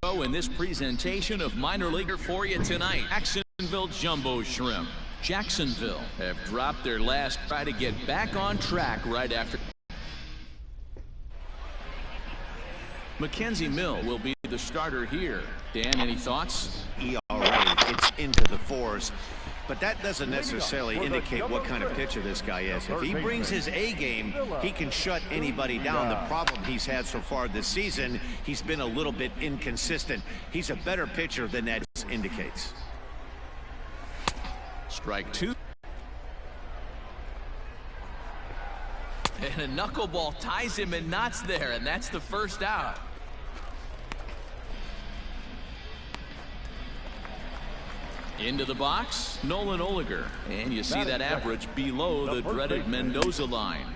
So in this presentation of minor leaguer for you tonight, Jacksonville Jumbo Shrimp. Jacksonville have dropped their last try to get back on track right after. Mackenzie Mill will be the starter here. Dan, any thoughts? ERA, it's into the fours, but that doesn't necessarily indicate what kind of pitcher this guy is. If he brings his A game, he can shut anybody down. The problem he's had so far this season, he's been a little bit inconsistent. He's a better pitcher than that indicates. Strike two. And a knuckleball ties him in knots there, and that's the first out. Into the box, Nolan Oliger. And you see that average below the dreaded Mendoza line.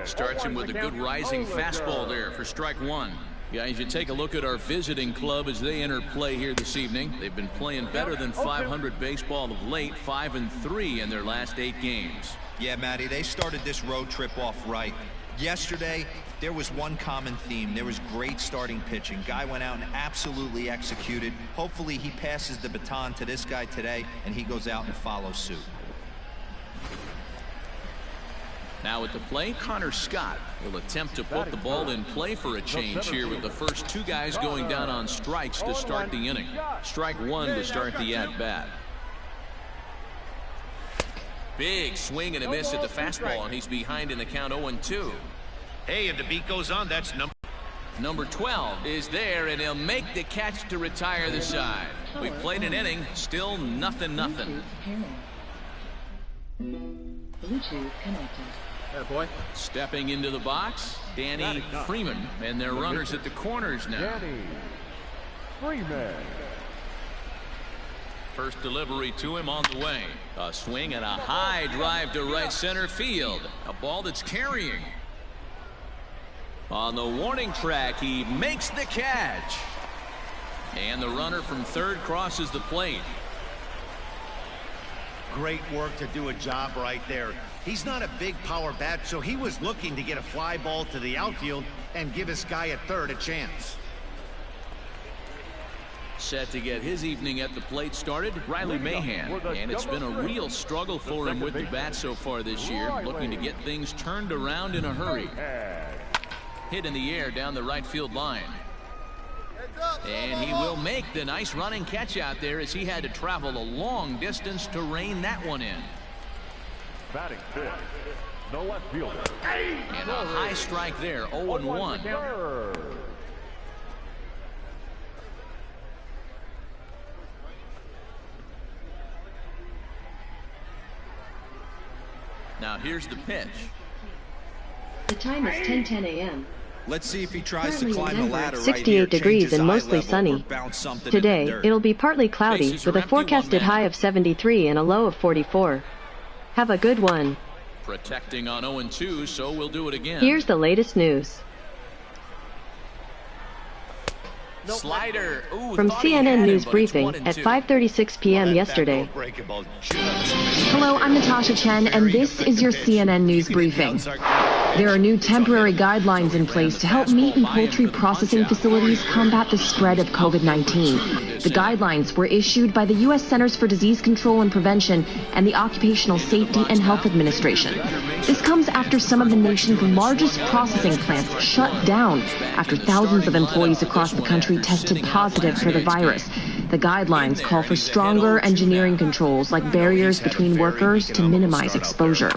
Starts him with a good rising fastball there for strike one. Guys, you take a look at our visiting club as they enter play here this evening. They've been playing better than 500 baseball of late, 5-3 in their last 8 games. Yeah, Matty, they started this road trip off right. Yesterday, there was one common theme. There was great starting pitching. Guy went out and absolutely executed. Hopefully, he passes the baton to this guy today, and he goes out and follows suit. Now at the plate, Connor Scott will attempt to put the ball in play for a change here with the first 2 guys going down on strikes to start the inning. Strike one to start the at-bat. Big swing and a miss at the fastball, and he's behind in the count 0-2. Hey, and the beat goes on. That's Number 12 is there, and he'll make the catch to retire the side. We've played an inning, still nothing. Bluetooth connected. Boy. Stepping into the box, Danny Freeman, and their runners at the corners now. Danny Freeman. First delivery to him on the way. A swing and a high drive to right center field. A ball that's carrying. On the warning track, he makes the catch. And the runner from third crosses the plate. great work to do a job right there. He's not a big power bat, so he was looking to get a fly ball to the outfield and give his guy at third a chance. Set to get his evening at the plate started, Riley Mahan. And it's been a real struggle for him with the bat so far this year, looking to get things turned around in a hurry. Hit in the air down the right field line. And he will make the nice running catch out there as he had to travel a long distance to rein that one in. Batting fifth, the left fielder. And a high strike there, 0-1. Now here's the pitch. The time is 10:10 a.m. Let's see if he tries Currently to climb the ladder right 68 here. degrees Change his and eye mostly level, sunny. or bounce something Today, in the dirt. it'll be partly cloudy Bases with are a empty, forecasted 1 man. high of 73 and a low of 44. Have a good one. Protecting on 0-2, so we'll do it again. Here's the latest news. Slider. Ooh, From thought he CNN had him, News but it's Briefing 1-2. at 5:36 p.m. yesterday. Hello, I'm Natasha Chen, and this is your CNN News Briefing. There are new temporary guidelines in place to help meat and poultry processing facilities combat the spread of COVID-19. The guidelines were issued by the U.S. Centers for Disease Control and Prevention and the Occupational Safety and Health Administration. This comes after some of the nation's largest processing plants shut down after thousands of employees across the country tested positive for the virus. The guidelines call for stronger engineering controls like barriers between workers to minimize exposure.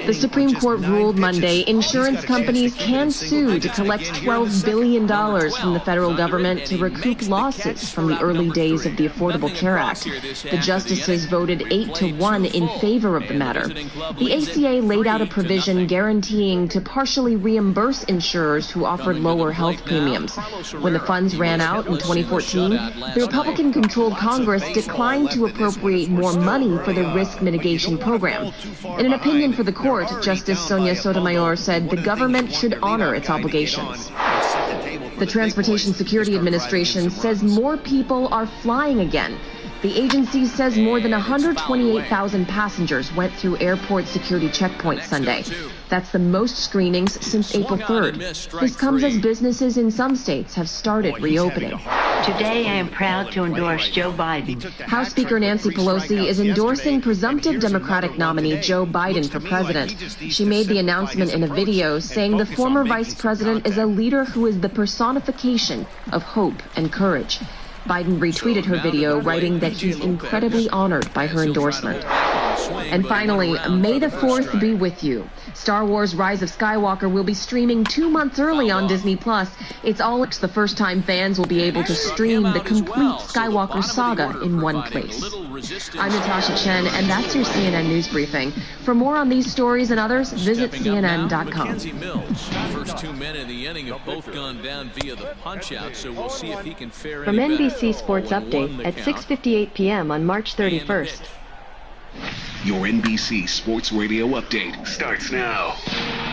The Supreme Court ruled Monday insurance companies can sue to collect $12 billion from the federal government to recoup losses from the early days of the Affordable Care Act. The justices voted 8-1 in favor of the matter. The ACA laid out a provision guaranteeing to partially reimburse insurers who offered lower health premiums. When the funds ran out in 2014, the Republican-controlled Congress declined to appropriate more money for the risk mitigation program. In an opinion for the court, Justice Sonia Sotomayor said the government should honor its obligations. The Transportation Security Administration says more people are flying again. The agency says more than 128,000 passengers went through airport security checkpoints Sunday. That's the most screenings since April 3rd. This comes as businesses in some states have started reopening. Today, I am proud to endorse Joe Biden. House Speaker Nancy Pelosi is endorsing presumptive Democratic nominee Joe Biden for president. She made the announcement in a video saying the former vice president is a leader who is the personification of hope and courage. Biden retweeted her video, writing that he's incredibly honored by her endorsement. And finally, May the 4th be with you. Star Wars Rise of Skywalker will be streaming 2 months early on Disney+. It's the first time fans will be able to stream the complete Skywalker saga in one place. I'm Natasha Chen, and that's your CNN News Briefing. For more on these stories and others, visit CNN.com. First 2 men in the inning have both gone down via the punch-out, so we'll see if he can fare From any better. NBC Sports Update at 6:58 p.m. on March 31st. Your NBC Sports Radio update starts now.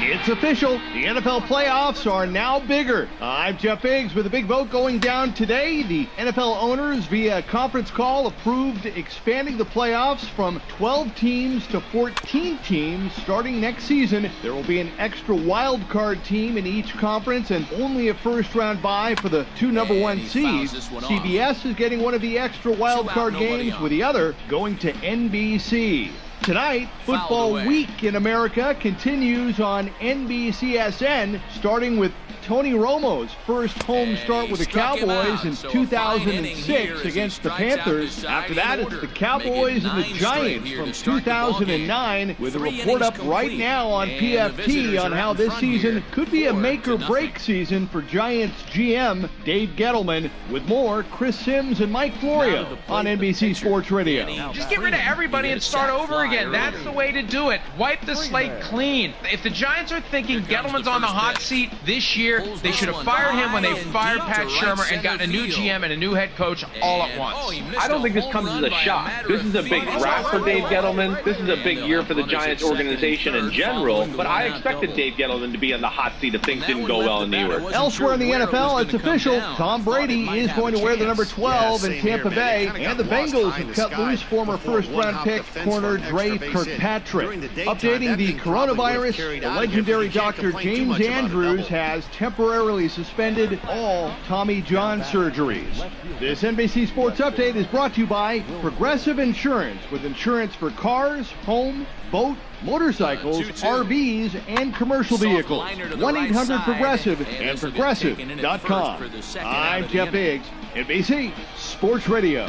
It's official. The NFL playoffs are now bigger. I'm Jeff Biggs with a big vote going down today. The NFL owners, via conference call, approved expanding the playoffs from 12 teams to 14 teams starting next season. There will be an extra wild card team in each conference and only a first-round bye for the two number one seeds. CBS is getting one of the extra wild card games, with the other going to NBC. Tonight, football week in America continues on NBCSN, starting with Tony Romo's first home start with the Cowboys in 2006 against the Panthers. After that, it's the Cowboys and the Giants from 2009, with a report up right now on PFT on how this season could be a make-or-break season for Giants GM Dave Gettleman. With more, Chris Sims and Mike Florio on NBC Sports Radio. Just get rid of everybody and start over again. That's the way to do it. Wipe the slate clean. If the Giants are thinking Gettleman's on the hot seat this year, they should have fired him when they fired Pat Shurmur and gotten a new GM and a new head coach all at once. I don't think this comes as a shock. This is a big draft for Dave Gettleman. This is a big year for the Giants organization in general, but I expected Dave Gettleman to be on the hot seat if things didn't go well in New York. Elsewhere in the NFL, it's official. Tom Brady is going to wear the number 12 in Tampa Bay, and the Bengals have cut loose former first-round pick corner Dre Kirkpatrick. Updating the coronavirus, the legendary Dr. James Andrews has temporarily suspended all Tommy John surgeries. This NBC Sports Update is brought to you by Progressive Insurance, with insurance for cars, home, boat, motorcycles, RVs, and commercial vehicles. 1-800-PROGRESSIVE and Progressive.com. I'm Jeff Biggs, NBC Sports Radio.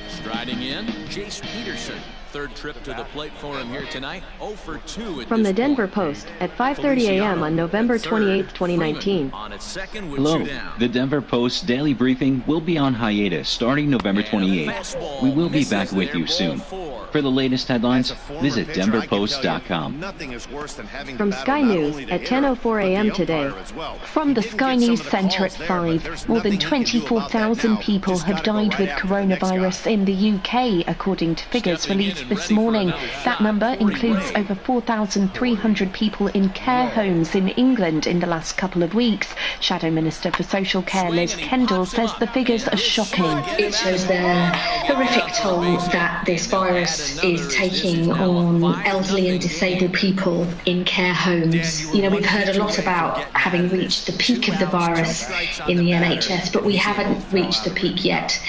Striding in, Jace Peterson. Third trip to the plate for him here tonight. 0 for 2 From the Denver Post at 5:30 a.m. on November 28, 2019. Hello. The Denver Post daily briefing will be on hiatus starting November 28th. We will be back with you soon. For the latest headlines, visit denverpost.com. From Sky News at 10:04 a.m. today. From the Sky News Centre at 5, more than 24,000 people have died with coronavirus in the UK, according to figures released this morning. That number includes over 4,300 people in care homes in England in the last couple of weeks. Shadow Minister for Social Care Liz Kendall says the figures are shocking. It shows the horrific toll that this virus is taking on elderly and disabled people in care homes. You know, we've heard a lot about having reached the peak of the virus in the NHS, but we haven't reached the peak yet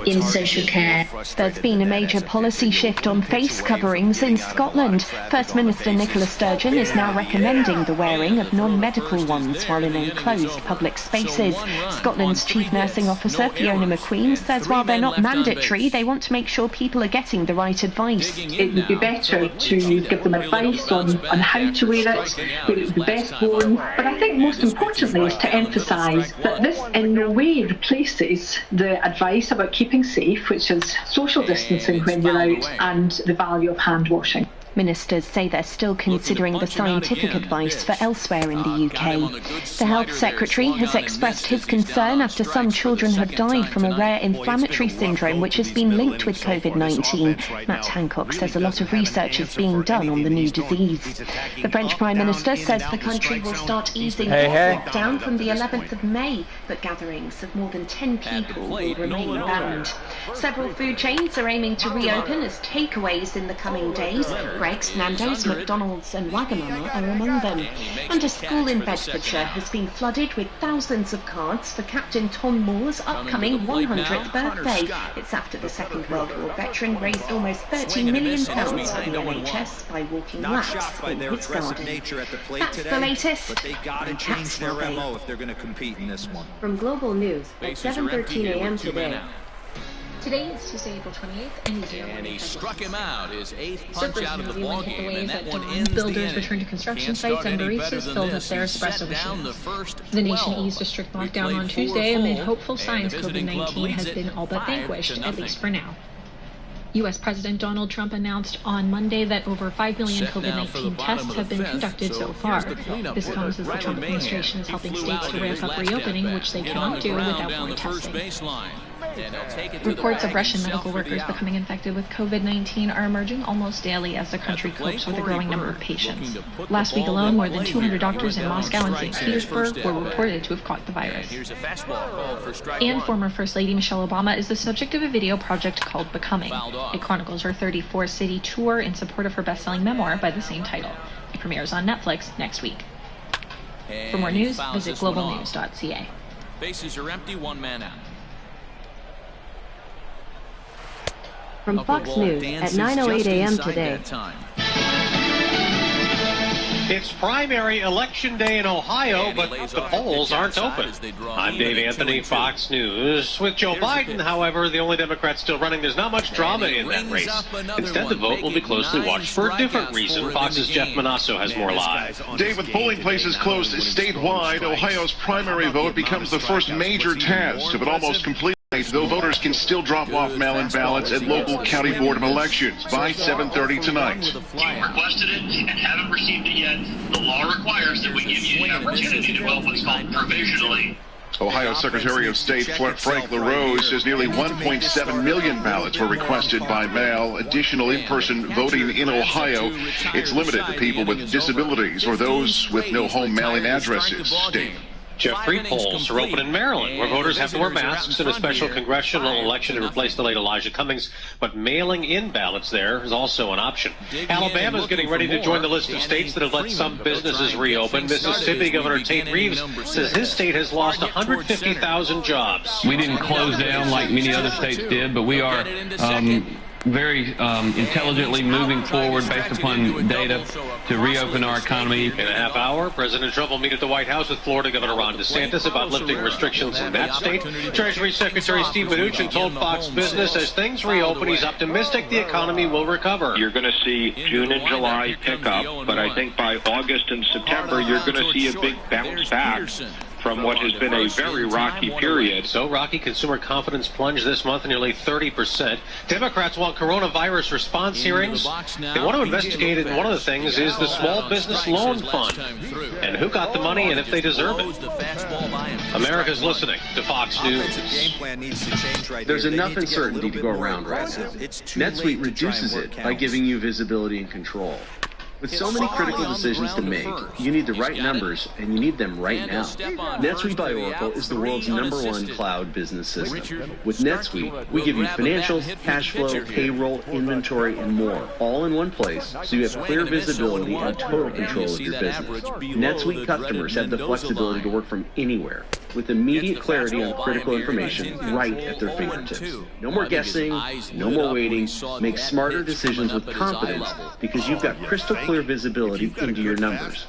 in social care. There's been a major policy shift on face coverings in Scotland. First Minister Nicola Sturgeon is now recommending the wearing of non-medical ones while in enclosed public spaces. Scotland's Chief Nursing Officer Fiona McQueen says while they're not mandatory, they want to make sure people are getting the right advice. It would be better to give them advice on how to wear it, where it would be best worn. But I think most importantly is to emphasise that this in no way replaces the advice about keeping safe, which is social distancing when you're out, and the value of hand washing. Ministers say they're still considering the scientific advice for elsewhere in the UK. The Health Secretary has expressed his concern after some children have died from a rare inflammatory syndrome which has been linked with COVID-19. Matt Hancock says a lot of research is being done on the new disease. The French Prime Minister says the country will start easing lockdown from the 11th of May, but gatherings of more than 10 people will remain banned. Several food chains are aiming to reopen as takeaways in the coming days. Greggs, Nando's, McDonald's and Wagamama are among them. And a school in Bedfordshire has been flooded with thousands of cards for Captain Tom Moore's upcoming 100th birthday. It's after the Second World War veteran raised almost £30 million for the NHS by walking laps in his garden. That's the latest. But they got to change their MO if they're going to compete in this one. From Global News at 7:13 a.m. today. Today is Tuesday, April 28th, and he struck him out, his 8th punch out of the ballgame, and that one ends Builders the inning. return to construction sites and baristas filled up their espresso machines. The nation eased a strict lockdown on Tuesday amid hopeful signs COVID-19 has been all but vanquished, at least for now. U.S. President Donald Trump announced on Monday that over 5 million COVID-19 tests have been conducted so far. This comes as the Trump administration is helping states to ramp up reopening, which they cannot do without more testing. Reports of Russian medical workers becoming infected with COVID-19 are emerging almost daily as the country copes with a growing number of patients. Last week alone, more than 200 doctors in Moscow and St. Petersburg were reported to have caught the virus. And former First Lady Michelle Obama is the subject of a video project called Becoming. It chronicles her 34-city tour in support of her best-selling memoir by the same title. It premieres on Netflix next week. For more news, visit globalnews.ca. Bases are empty, one man out. From Fox News at 9:08 a.m. today. It's primary election day in Ohio, but the polls aren't open. I'm Dave Anthony, Fox News. With Joe Biden, however, the only Democrat still running, there's not much drama in that race. Instead, the vote will be closely watched for a different reason. Fox's Jeff Manasso has more live. Dave, with polling places closed statewide, Ohio's primary vote becomes the first major test of an almost complete. Though voters can still drop off mail-in ballots at local county board of elections by 7:30 tonight. If you requested it and haven't received it yet, the law requires that we give you the opportunity to vote what's called provisionally. Ohio Secretary of State Frank LaRose says nearly 1.7 million ballots were requested by mail. Additional in-person voting in Ohio, it's limited to people with disabilities or those with no home mailing addresses. Dave. Jeff, pre-polls are open in Maryland, where voters have to wear masks in a special congressional election to replace the late Elijah Cummings, but mailing in ballots there is also an option. Alabama is getting ready to join the list of states that have let some businesses reopen. Mississippi Governor Tate Reeves says his state has lost 150,000 jobs. We didn't close down like many other states did, but we are very intelligently moving forward based upon data to reopen our economy. In a half hour, President Trump will meet at the White House with Florida Governor Ron DeSantis about lifting restrictions in that state. Treasury Secretary Steve Mnuchin told Fox Business as things reopen, he's optimistic the economy will recover. You're going to see June and July pick up, but I think by August and September, you're going to see a big bounce back from what has been a very rocky period. So rocky consumer confidence plunged this month nearly 30%. Democrats want coronavirus response hearings. They want to investigate it, and one of the things is the Small Business Loan Fund. And who got the money and if they deserve it. America's listening to Fox News. There's enough uncertainty to go around right now. NetSuite reduces it by giving you visibility and control. With so many critical decisions to make, you need the right numbers, and you need them right now. NetSuite by Oracle is the world's #1 cloud business system. With NetSuite, we give you financials, cash flow, payroll, inventory, and more, all in one place, so you have clear visibility and total control of your business. NetSuite customers have the flexibility to work from anywhere, with immediate clarity on critical information right at their fingertips. No more guessing, no more waiting. Make smarter decisions with confidence because you've got crystal clear visibility into your numbers.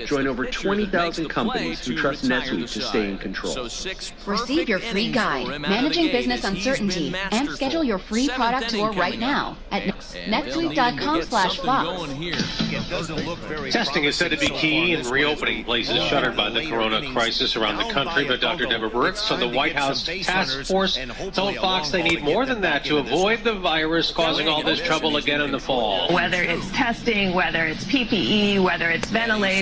Join over 20,000 companies who trust NetSuite to stay in control. Receive your free guide, Managing Business Uncertainty, and schedule your free product tour right now at netsuite.com/Fox. Testing is said to be key in reopening places shuttered by the corona crisis around the country, but Dr. Deborah Birx of the White House Task Force told Fox they need more than that to avoid the virus causing all this trouble again in the fall. Whether it's testing, whether it's PPE, whether it's ventilators,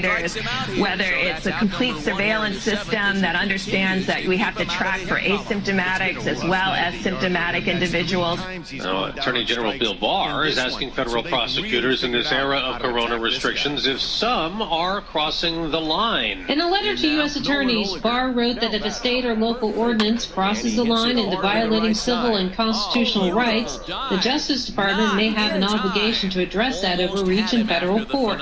whether it's a complete surveillance system that understands that we have to track for asymptomatics as well as symptomatic individuals. Now, Attorney General Bill Barr is asking federal prosecutors in this era of corona restrictions if some are crossing the line. In a letter to U.S. attorneys, Barr wrote that if a state or local ordinance crosses the line into violating civil and constitutional rights, the Justice Department may have an obligation to address that overreach in federal court.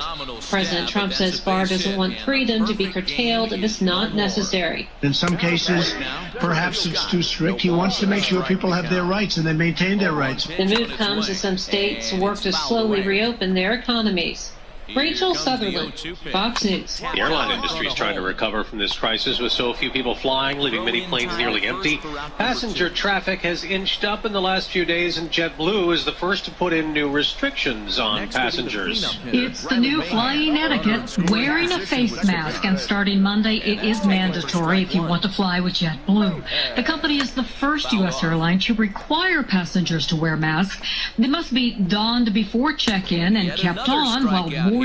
President Trump says Barr doesn't want freedom to be curtailed if it's not necessary. In some cases, perhaps it's too strict. He wants to make sure people have their rights and they maintain their rights. The move comes as some states work to slowly reopen their economies. Rachel Sutherland, Fox News. The airline industry is trying to recover from this crisis with so few people flying, leaving many planes nearly empty. Passenger traffic has inched up in the last few days, and JetBlue is the first to put in new restrictions on passengers. It's the new flying etiquette, wearing a face mask, and starting Monday, it is mandatory if you want to fly with JetBlue. The company is the first U.S. airline to require passengers to wear masks. They must be donned before check-in and kept on while boarding,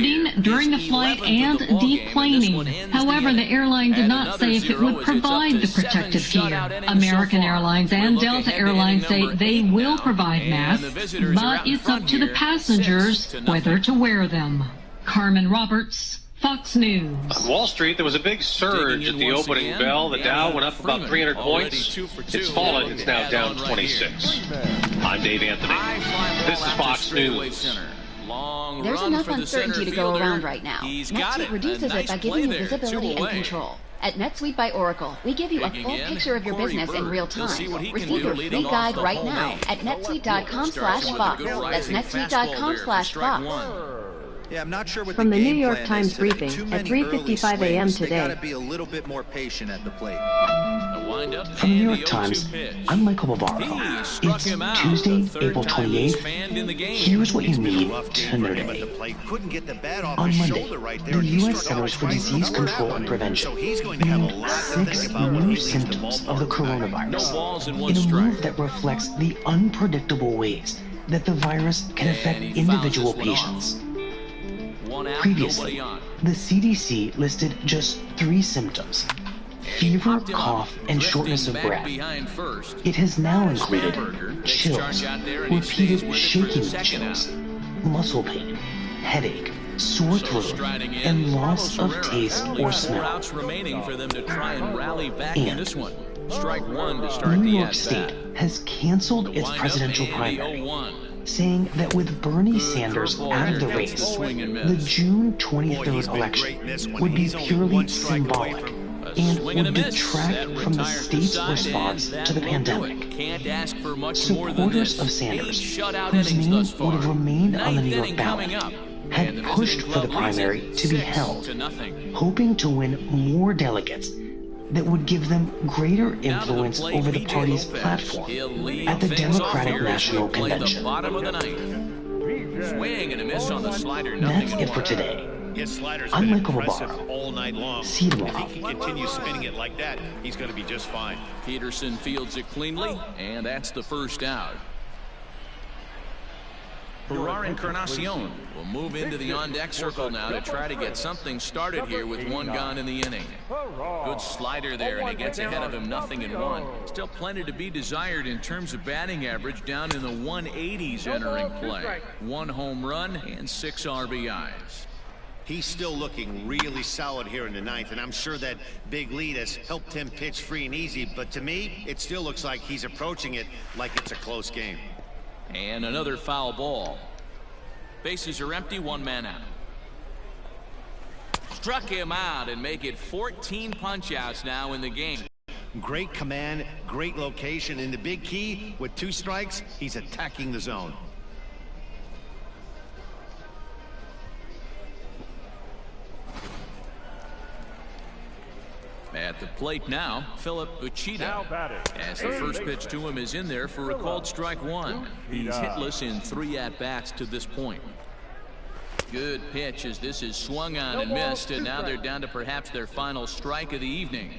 during the flight, and deplaning. However, the airline did not say if it would provide the protective gear. American Airlines and Delta Airlines say they will provide masks, but it's up to the passengers whether to wear them. Carmen Roberts, Fox News. On Wall Street, there was a big surge at the opening bell. The Dow went up about 300 points. It's fallen. It's now down 26. I'm Dave Anthony. This is Fox News. There's enough uncertainty to go around right now. NetSuite reduces it by giving you visibility and control. At NetSuite by Oracle, we give you a full picture of your business in real time. Receive your free guide right now at netsuite.com/Fox. That's netsuite.com/Fox. Yeah, I'm not sure what From the New game York plan Times is. They're briefing too at many 3:55 early a.m. swings. They today. gotta be a little bit more patient at the plate. From the New York Times, I'm Michael Bavaro. It's Tuesday, April 28th. Here's what you need to know today. On Monday, the U.S. Centers for Disease Control and Prevention named 6 new symptoms of the coronavirus in a move that reflects the unpredictable ways that the virus can affect individual patients. Previously, the CDC listed just 3 symptoms: fever, cough, and shortness of breath. It has now included chills, repeated shaking of chills, muscle pain, headache, sore throat, and loss of taste or smell. And New York State has canceled its presidential primary, saying that with Bernie Sanders out of the race, the June 23rd election would be purely symbolic and would detract from the state's response to the pandemic. Supporters of Sanders, whose name would have remained on the New York ballot, had pushed for the primary to be held, hoping to win more delegates that would give them greater influence over the party's platform at the Democratic National Convention. That's it for today. I'm Michael Bavaro. See you tomorrow. If he continues spinning it like that, he's going to be just fine. Peterson fields it cleanly, and that's the first out. Gerard Encarnacion will move into the on-deck circle now to try to get something started here with 1 gone in the inning. Good slider there, and he gets ahead of him 0-1. Still plenty to be desired in terms of batting average, down in the 180s entering play. 1 home run and 6 RBIs. He's still looking really solid here in the 9th, and I'm sure that big lead has helped him pitch free and easy, but to me, it still looks like he's approaching it like it's a close game. And another foul ball. Bases are empty, 1 man out. Struck him out and make it 14 punch-outs now in the game. Great command, great location, and the big key, with 2 strikes, he's attacking the zone. At the plate now, Philip Uchida. As the first pitch to him is in there for a called strike one. He's hitless in 3 at-bats to this point. Good pitch as this is swung on and missed, and now they're down to perhaps their final strike of the evening.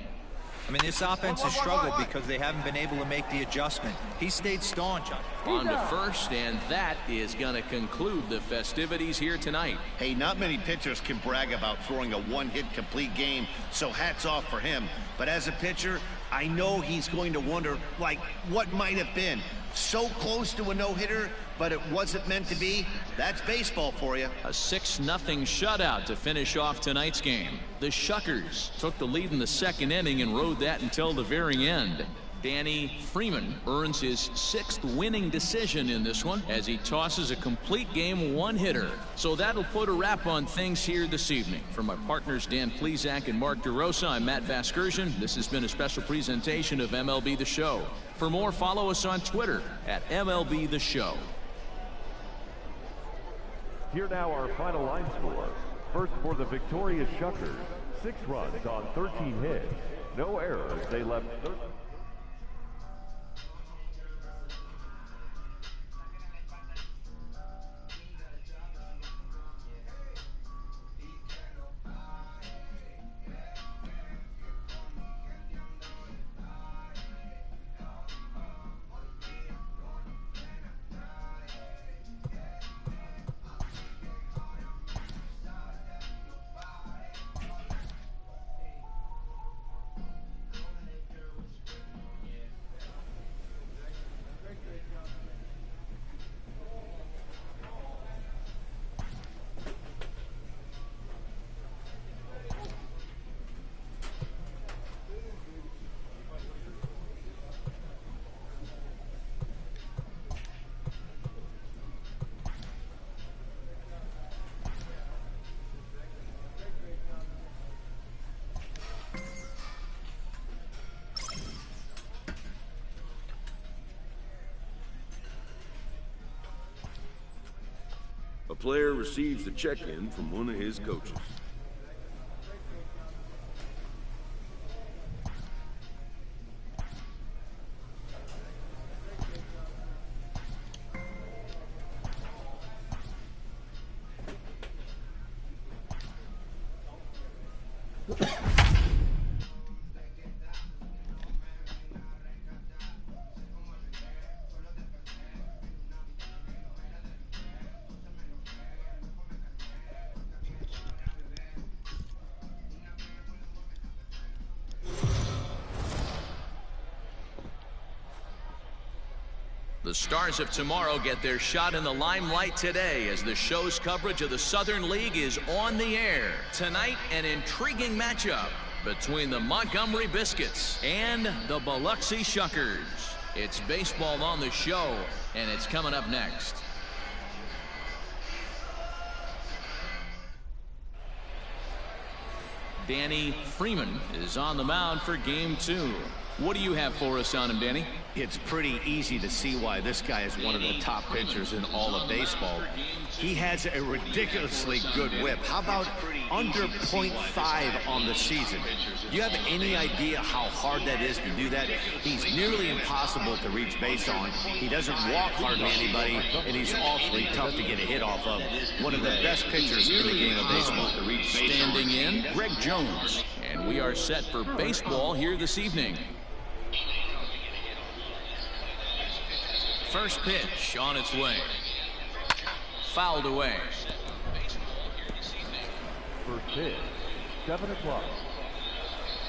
I mean, this offense has struggled because they haven't been able to make the adjustment. He stayed staunch. On to first, and that is going to conclude the festivities here tonight. Hey, not many pitchers can brag about throwing a one-hit complete game, so hats off for him. But as a pitcher, I know he's going to wonder, like, what might have been. So close to a no-hitter, but it wasn't meant to be. That's baseball for you. A 6-0 shutout to finish off tonight's game. The Shuckers took the lead in the second inning and rode that until the very end. Danny Freeman earns his 6th winning decision in this one as he tosses a complete game one-hitter. So that'll put a wrap on things here this evening. For my partners Dan Plesac and Mark DeRosa, I'm Matt Vasgersian. This has been a special presentation of MLB The Show. For more, follow us on Twitter at MLB The Show. Here now our final line score. First for the victorious Shuckers, 6 runs on 13 hits. No errors. They left 13. A player receives a check-in from one of his coaches. The stars of tomorrow get their shot in the limelight today as the show's coverage of the Southern League is on the air. Tonight, an intriguing matchup between the Montgomery Biscuits and the Biloxi Shuckers. It's baseball on the show, and it's coming up next. Danny Freeman is on the mound for game 2. What do you have for us on him, Danny? It's pretty easy to see why this guy is one of the top pitchers in all of baseball. He has a ridiculously good whip. How about under .5 on the season? Do you have any idea how hard that is to do that? He's nearly impossible to reach base on. He doesn't walk hardly anybody, and he's awfully tough to get a hit off of. One of the best pitchers in the game of baseball. Standing in, Greg Jones. And we are set for baseball here this evening. First pitch on its way. Fouled away. First pitch, 7 o'clock.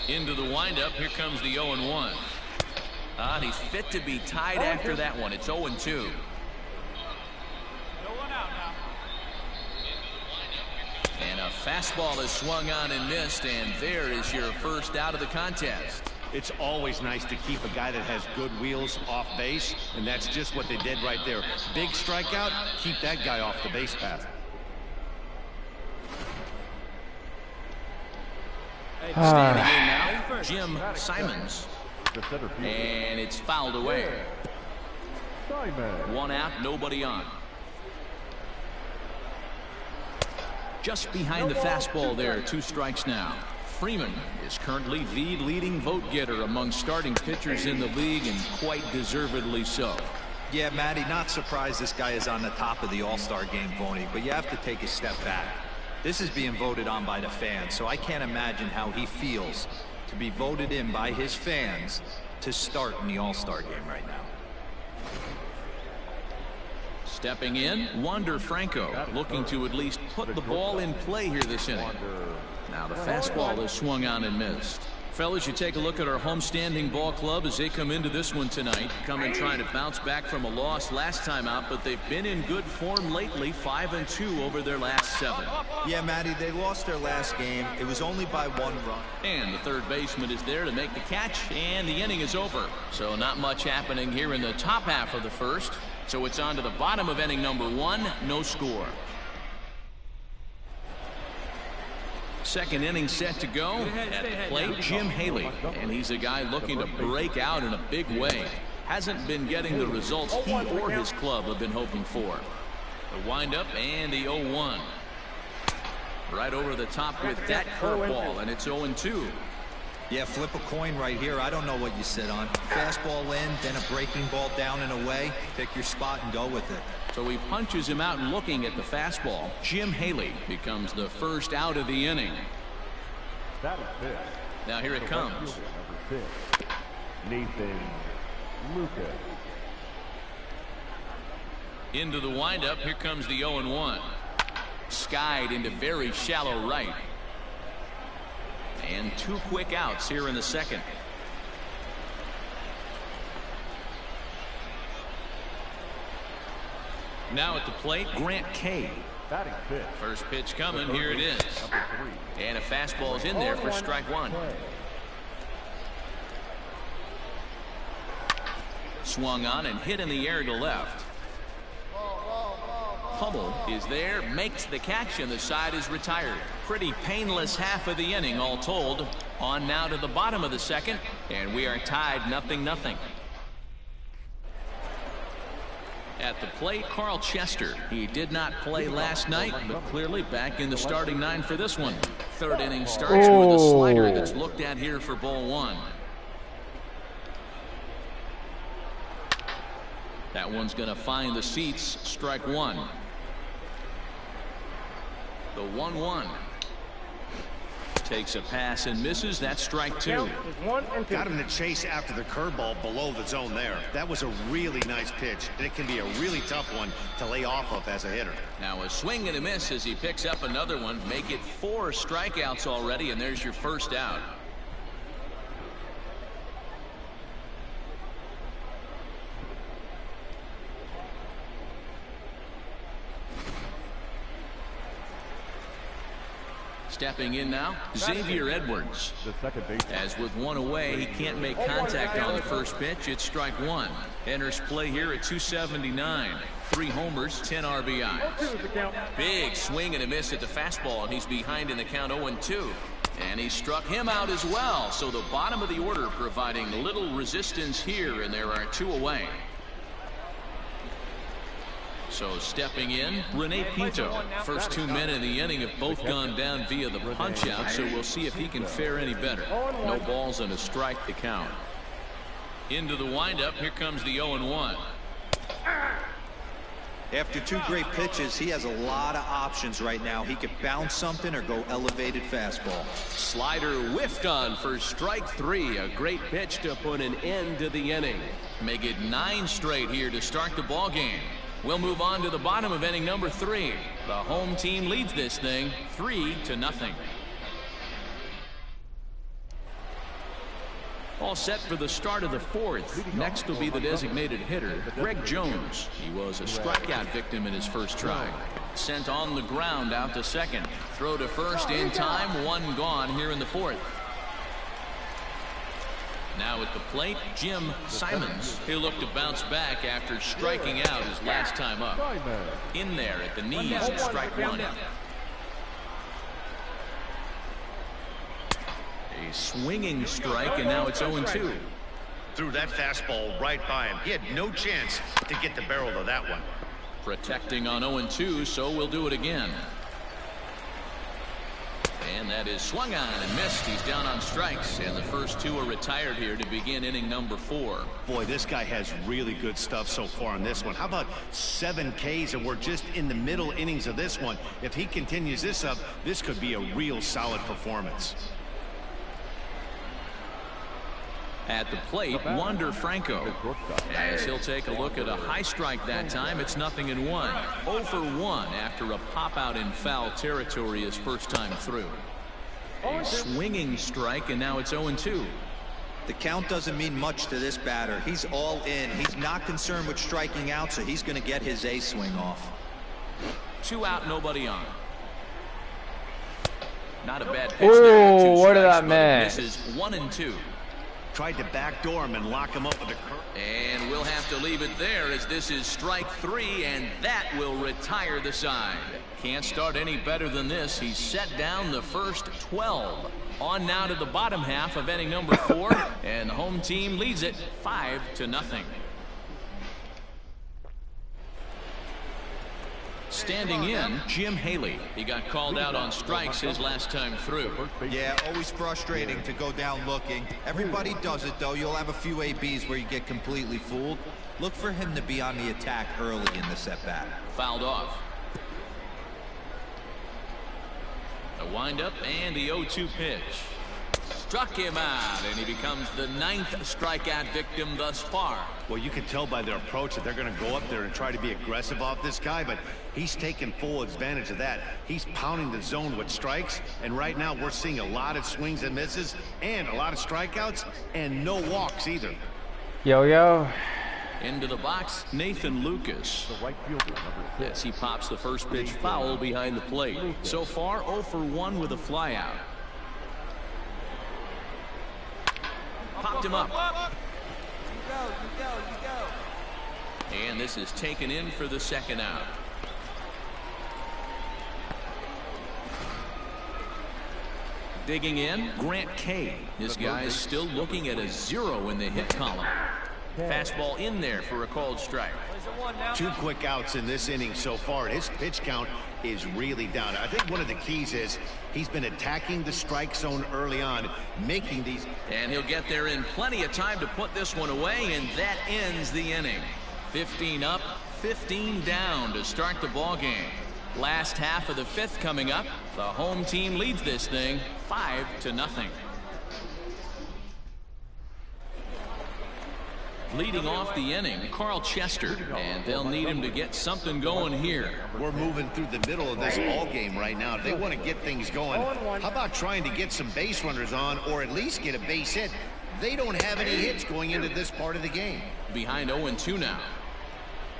Into the windup. Here comes the 0-1. And he's fit to be tied after that one. It's 0-2. And a fastball is swung on and missed, and there is your first out of the contest. It's always nice to keep a guy that has good wheels off base, and that's just what they did right there. Big strikeout, keep that guy off the base path. Standing in now, Jim Simons. And it's fouled away. 1 out, nobody on. Just behind the fastball there, 2 strikes now. Freeman is currently the leading vote getter among starting pitchers in the league, and quite deservedly so. Yeah, Matty, not surprised this guy is on the top of the All-Star game voting, but you have to take a step back. This is being voted on by the fans, so I can't imagine how he feels to be voted in by his fans to start in the All-Star game right now. Stepping in, Wander Franco, looking to at least put the ball in play here this inning. Now the fastball is swung on and missed. Fellas, you take a look at our homestanding ball club as they come into this one tonight. Come in trying to bounce back from a loss last time out, but they've been in good form lately, 5-2 over their last 7. Yeah, Matty, they lost their last game. It was only by 1 run. And the third baseman is there to make the catch, and the inning is over. So not much happening here in the top half of the first. So it's on to the bottom of inning number 1, no score. Second inning set to go. At the plate, Jim Haley, and he's a guy looking to break out in a big way. Hasn't been getting the results he or his club have been hoping for. The windup and the 0-1. Right over the top with that curveball, and it's 0-2. Yeah, flip a coin right here. I don't know what you sit on. Fastball in, then a breaking ball down and away. Pick your spot and go with it. So he punches him out looking at the fastball. Jim Haley becomes the first out of the inning. Now here it comes. Nathan Lucas. Into the windup. Here comes the 0-1. Skied into very shallow right. And 2 quick outs here in the second. Now at the plate, Grant Kay. First pitch coming. Here it is. And a fastball's in there for strike 1. Swung on and hit in the air to left. Hummel is there, makes the catch, and the side is retired. Pretty painless half of the inning all told. On now to the bottom of the second, and we are tied 0-0. At the plate, Carl Chester. He did not play last night, but clearly back in the starting 9 for this one. Third inning starts with a slider that's looked at here for ball 1. That one's going to find the seats. Strike 1. The 1-1. Takes a pass and misses. That's strike 2. Got him to chase after the curveball below the zone there. That was a really nice pitch, and it can be a really tough one to lay off of as a hitter. Now a swing and a miss as he picks up another one. Make it 4 strikeouts already, and there's your first out. Stepping in now, Xavier Edwards. As with 1 away, he can't make contact on the first pitch. It's strike 1. Enters play here at 279. 3 homers, 10 RBIs. Big swing and a miss at the fastball, and he's behind in the count 0-2. And he struck him out as well. So the bottom of the order providing little resistance here, and there are 2 away. So stepping in, Rene Pinto. First 2 men in the inning have both gone down via the punch out, so we'll see if he can fare any better. No balls and a strike to count. Into the windup, here comes the 0-1. After 2 great pitches, he has a lot of options right now. He could bounce something or go elevated fastball. Slider whiffed on for strike 3. A great pitch to put an end to the inning. Make it 9 straight here to start the ball game. We'll move on to the bottom of inning number 3. The home team leads this thing 3-0. All set for the start of the 4th. Next will be the designated hitter, Greg Jones. He was a strikeout victim in his first try. Sent on the ground out to second. Throw to first in time. 1 gone here in the 4th. Now at the plate, Jim Simons. He'll look to bounce back after striking out his last time up. In there at the knees, strike 1. A swinging strike, and now it's 0-2. Threw that fastball right by him. He had no chance to get the barrel of that one. Protecting on 0-2, so we'll do it again. And that is swung on and missed. He's down on strikes, and the first two are retired here to begin inning number 4. Boy, this guy has really good stuff so far in this one. How about 7 Ks, and we're just in the middle innings of this one. If he continues this up, this could be a real solid performance. At the plate, Wander Franco, as he'll take a look at a high strike that time. It's 0-1. 0 for 1 after a pop out in foul territory his first time through. A swinging strike, and now it's 0-2. The count doesn't mean much to this batter. He's all in. He's not concerned with striking out, so he's going to get his A swing off. 2 out, nobody on. Not a bad pitch there. Oh, what did that mean? This is 1-2. Tried to backdoor him and lock him up with a curve. And we'll have to leave it there, as this is strike 3, and that will retire the side. Can't start any better than this. He's set down the first 12. On now to the bottom half of inning number 4, and the home team leads it 5-0. Standing in, Jim Haley. He got called out on strikes his last time through. Yeah, always frustrating to go down looking. Everybody does it, though. You'll have a few ABs where you get completely fooled. Look for him to be on the attack early in the set-back. Fouled off. The windup and the 0-2 pitch. Struck him out, and he becomes the 9th strikeout victim thus far. Well, you can tell by their approach that they're going to go up there and try to be aggressive off this guy, but he's taking full advantage of that. He's pounding the zone with strikes, and right now we're seeing a lot of swings and misses and a lot of strikeouts and no walks either. Yo. Into the box, Nathan Lucas. As he pops the first pitch foul behind the plate. So far, 0 for 1 with a flyout. Popped him up. You go. And this is taken in for the second out. Digging in, Grant Kay. This guy is still looking at a 0 in the hit column. Fastball in there for a called strike. 2 quick outs in this inning so far. His pitch count is really down. I think one of the keys is he's been attacking the strike zone early on, making these. And he'll get there in plenty of time to put this one away, and that ends the inning. 15 up, 15 down to start the ball game. Last half of the 5th coming up. The home team leads this thing 5-0. Leading off the inning, Carl Chester, and they'll need him to get something going here. We're moving through the middle of this ball game right now. If they want to get things going, how about trying to get some base runners on, or at least get a base hit? They don't have any hits going into this part of the game. Behind 0-2 now.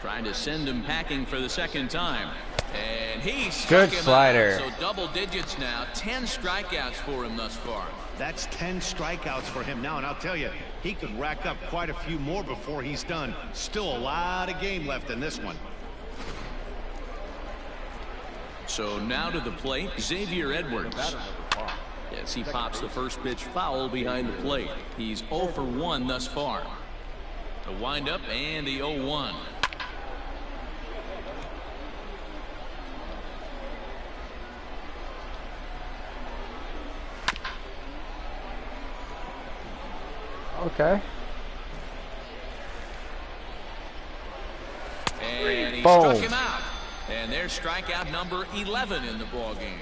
Trying to send him packing for the second time. And he struck him out. So double digits now. 10 strikeouts for him thus far. That's 10 strikeouts for him now, and I'll tell you, he could rack up quite a few more before he's done. Still a lot of game left in this one. So now to the plate, Xavier Edwards. As he pops the first pitch foul behind the plate. He's 0 for 1 thus far. The windup and the 0-1. Okay. And he struck him out. And there's strikeout number 11 in the ball game.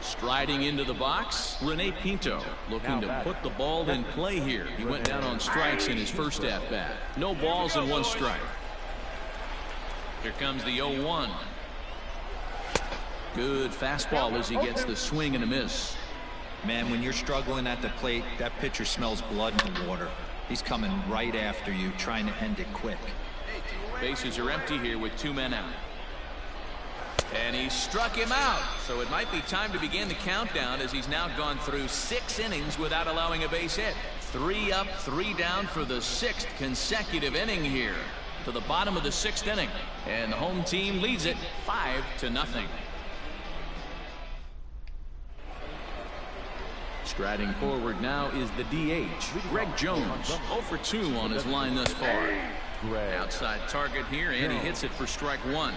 Striding into the box, Rene Pinto, looking to put the ball in play here. He went down on strikes in his first at-bat. No balls and 1 strike. Here comes the 0-1. Good fastball as he gets the swing and a miss. Man, when you're struggling at the plate, that pitcher smells blood and water. He's coming right after you, trying to end it quick. Bases are empty here with 2 men out. And he struck him out. So it might be time to begin the countdown, as he's now gone through 6 innings without allowing a base hit. 3 up, 3 down for the 6th consecutive inning here. To the bottom of the 6th inning. And the home team leads it 5-0. Striding forward now is the DH, Greg Jones. 0 for 2 on his line thus far. Outside target here, and he hits it for strike 1.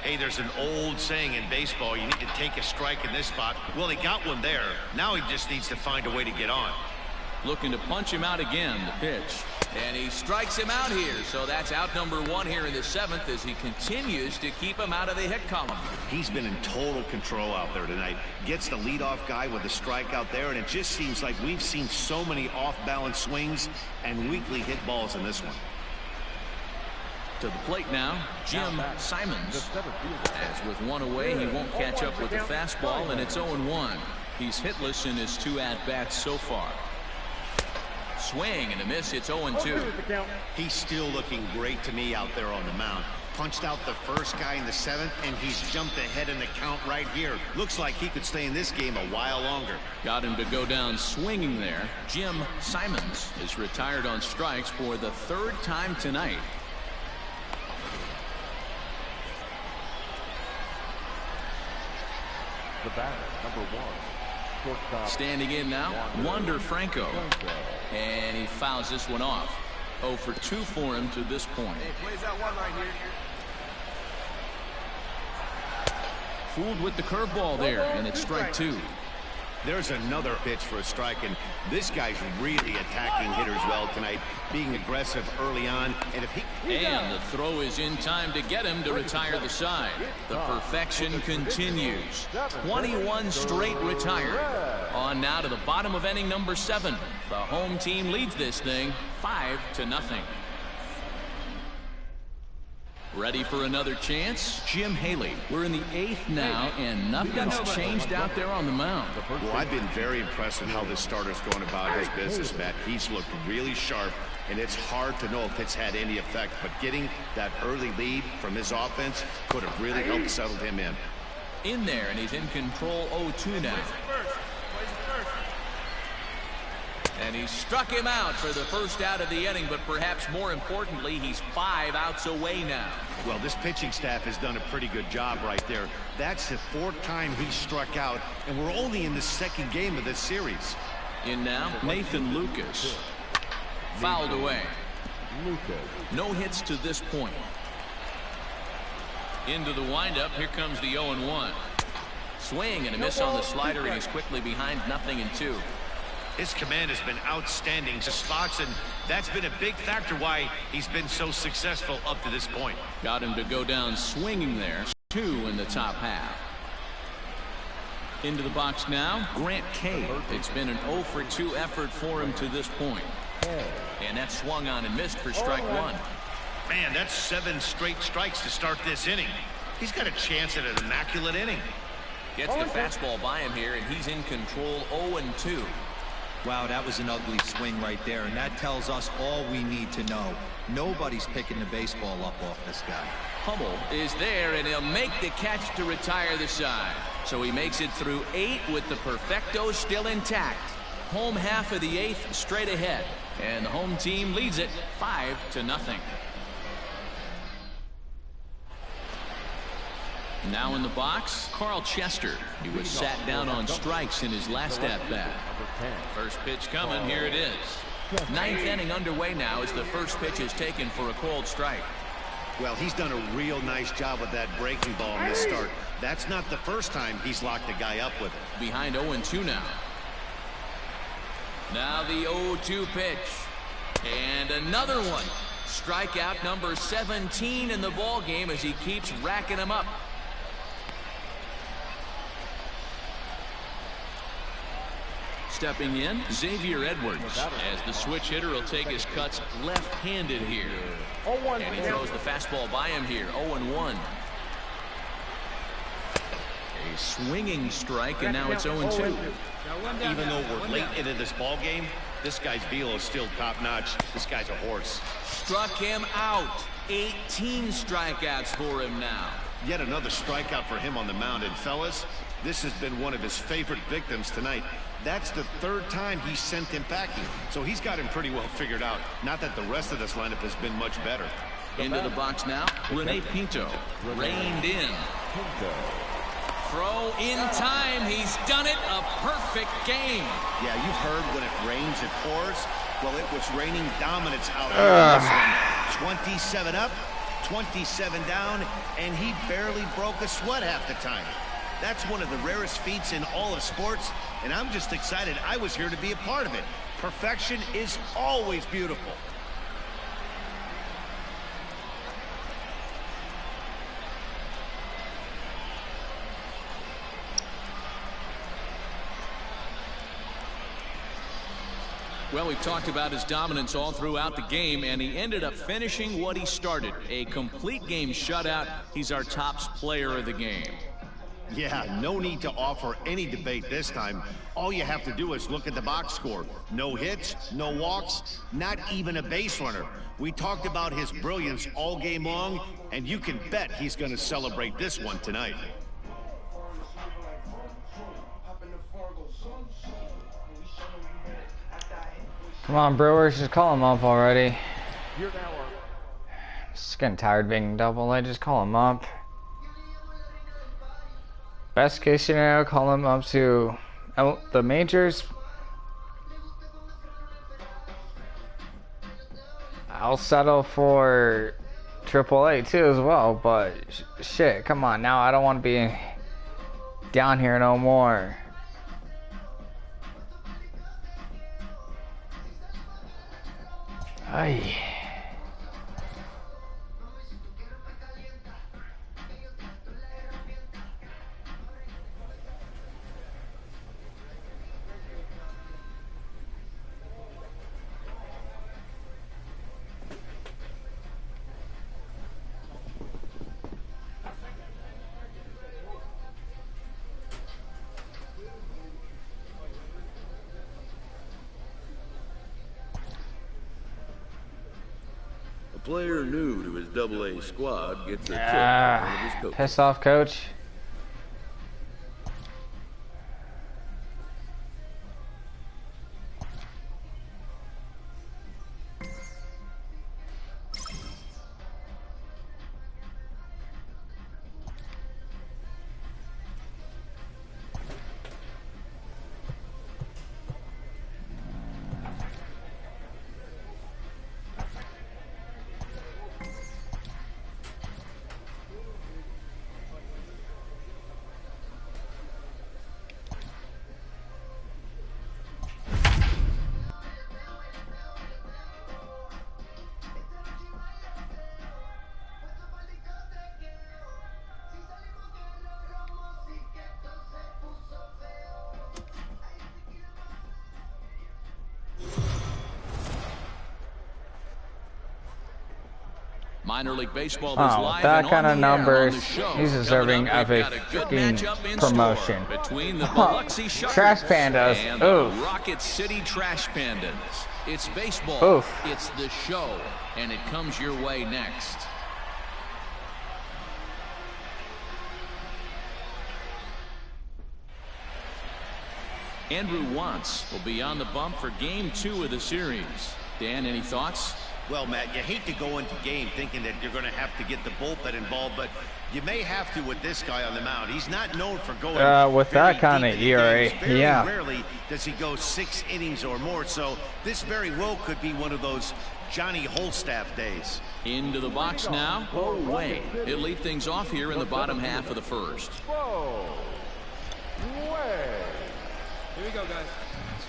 Hey, there's an old saying in baseball, you need to take a strike in this spot. Well, he got one there. Now he just needs to find a way to get on. Looking to punch him out again, the pitch. And he strikes him out here, so that's out number 1 here in the 7th as he continues to keep him out of the hit column. He's been in total control out there tonight. Gets the leadoff guy with a strike out there, and it just seems like we've seen so many off-balance swings and weakly hit balls in this one. To the plate now, Jim Simons. As with 1 away, he won't catch up with the fastball, and it's 0-1. He's hitless in his 2 at-bats so far. Swing and a miss. It's 0-2. He's still looking great to me out there on the mound. Punched out the first guy in the 7th, and he's jumped ahead in the count right here. Looks like he could stay in this game a while longer. Got him to go down swinging there. Jim Simons is retired on strikes for the 3rd time tonight. The batter, number 1. Standing in now, Wander Franco. And he fouls this one off. 0 for 2 for him to this point. Fooled with the curveball there, and it's strike 2. There's another pitch for a strike, and this guy's really attacking hitters well tonight, being aggressive early on. And the throw is in time to get him to retire the side. The perfection continues. 21 straight retired. On now to the bottom of inning number 7. The home team leads this thing 5-0. Ready for another chance? Jim Haley. We're in the 8th now, and nothing's changed out there on the mound. Well, I've been very impressed with how this starter's going about his business, Matt. He's looked really sharp, and it's hard to know if it's had any effect, but getting that early lead from his offense could have really helped settle him in. In there, and he's in control 0-2 now. And he struck him out for the first out of the inning, but perhaps more importantly, he's 5 outs away now. Well, this pitching staff has done a pretty good job right there. That's the 4th time he's struck out, and we're only in the 2nd game of this series. In now, Nathan Lucas. Fouled away. No hits to this point. Into the windup, here comes the 0-1. Swing and a miss on the slider, and he's quickly behind 0-2. His command has been outstanding to spots, and that's been a big factor why he's been so successful up to this point. Got him to go down swinging there. 2 in the top half. Into the box now, Grant Kay. It's been an 0 for 2 effort for him to this point. And that swung on and missed for strike 1. Man, that's 7 straight strikes to start this inning. He's got a chance at an immaculate inning. Gets the fastball by him here, and he's in control 0-2. Wow, that was an ugly swing right there, and that tells us all we need to know. Nobody's picking the baseball up off this guy. Hummel is there, and he'll make the catch to retire the side. So he makes it through 8 with the perfecto still intact. Home half of the 8th straight ahead, and the home team leads it 5-0. Now in the box, Carl Chester. He was sat down on strikes in his last at-bat. First pitch coming, here it is. 9th inning underway now as the first pitch is taken for a called strike. Well, he's done a real nice job with that breaking ball in this start. That's not the first time he's locked a guy up with it. Behind 0-2 now. Now the 0-2 pitch. And another one. Strikeout number 17 in the ball game as he keeps racking them up. Stepping in, Xavier Edwards, as the switch hitter will take his cuts left-handed here. And he throws the fastball by him here, 0-1. A swinging strike, and now it's 0-2. Even though we're late into this ball game, this guy's velo is still top-notch. This guy's a horse. Struck him out. 18 strikeouts for him now. Yet another strikeout for him on the mound. And fellas, this has been one of his favorite victims tonight. That's the 3rd time he's sent him packing. So he's got him pretty well figured out. Not that the rest of this lineup has been much better. Into the box now, Rene Pinto. Reined in. Throw in time. He's done it. A perfect game. Yeah, you've heard when it rains, it pours. Well, it was raining dominance out there on this one. 27 up, 27 down, and he barely broke a sweat half the time. That's one of the rarest feats in all of sports, and I'm just excited I was here to be a part of it. Perfection is always beautiful. Well, we've talked about his dominance all throughout the game, and he ended up finishing what he started. A complete game shutout. He's our top player of the game. Yeah, no need to offer any debate this time. All you have to do is look at the box score. No hits, no walks, not even a base runner. We talked about his brilliance all game long, and you can bet he's going to celebrate this one tonight. Come on, Brewers, just call him up already. Just getting tired of being double A, just call him up. Best case scenario, call him up to the majors. I'll settle for AAA too as well, but shit, come on now, I don't want to be down here no more. Ay. Player new to his AA squad gets a check from one of his coaches. Piss off, coach. Minor League Baseball is live that kind of numbers, he's deserving of a freaking promotion. Between the Biloxi Shuckers Trash Pandas, and the Rocket City Trash Pandas. It's baseball, oof. It's the show, and it comes your way next. Andrew Wantz will be on the bump for Game 2 of the series. Dan, any thoughts? Well, Matt, you hate to go into game thinking that you're going to have to get the bullpen involved, but you may have to with this guy on the mound. He's not known for going with that kind of ERA. Yeah. Rarely does he go 6 innings or more, so this very well could be one of those Johnny Holstaff days. Into the box now. Way. He'll lead things off here in the bottom half of the first. Here we go, guys.